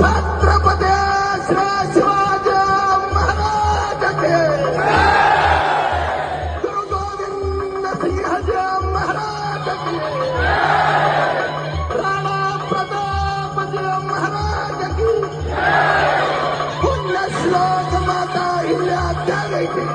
छत्रपती शिवाजी महाराज के गुरु गोविंद सिंहजी महाराज के राणा प्रतापजी महाराज की पुण्यश्लोक माता हिल्या देवी की